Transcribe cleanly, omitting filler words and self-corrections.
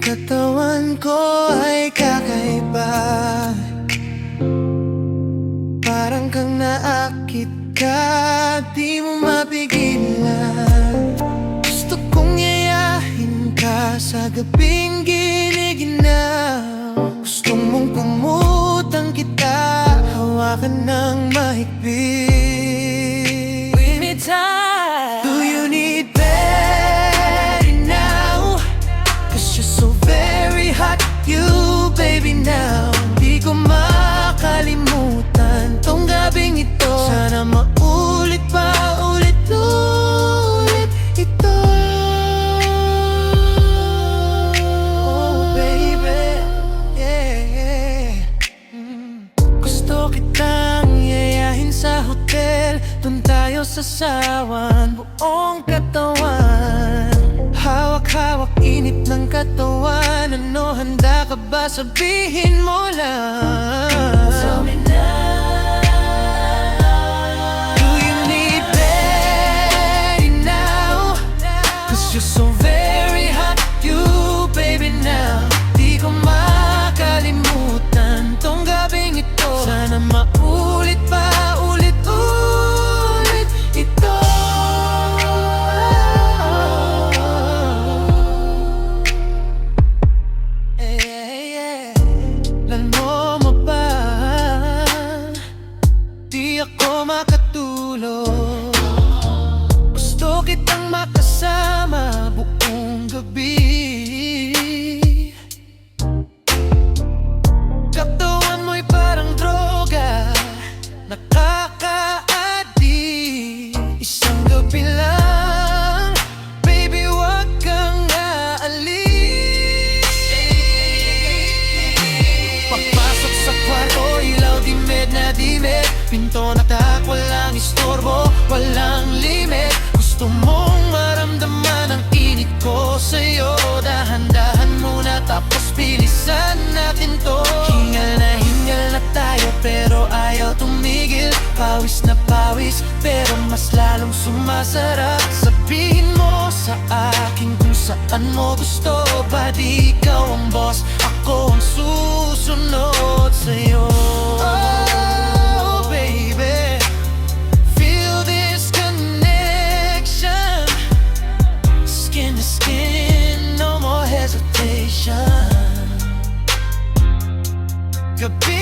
katawan ko ay kakaiba. Parang kang naakit ka, di mo mapigilan. Gusto kong yayahin ka sa gabing giniginaw. Gusto mong pumutang kita, hawakan ng mahigpit. We need time. Do you need better now? Cause you're so very hot, you baby now. Di ko makalimutan tong gabing ito. Sana maulit pa, ulit-ulit ito. Oh baby, yeah. Gusto kitang yayahin sa hotel, dun tayo sasawan, buong katawan. Hawak-hawak, init ng katawan. Ano, handa ka ba? Sabihin mo lang. Tell me now. Do you need ready now? Cause you're so very hot, you baby now. Di ko makalimutan tong gabing ito. Sana maulit pa, ulit-ulit ito. Makatulog, gusto kitang makasama buong gabi. Katawan mo'y parang droga, nakaka-addict. Isang gabi lang, baby, wag kang aalis. Pagpasok sa kwarto, ilaw dimed na dimed. Pinto natak, walang istorbo, walang limit. Gusto mong maramdaman ang init ko sa'yo. Dahan-dahan muna, tapos bilisan natin to. Hingal na tayo, pero ayaw tumigil. Pawis na pawis, pero mas lalong sumasarap. Sabihin mo sa akin kung saan mo gusto. Ba't ikaw ang boss, ako ang susunod sa'yo. Gabi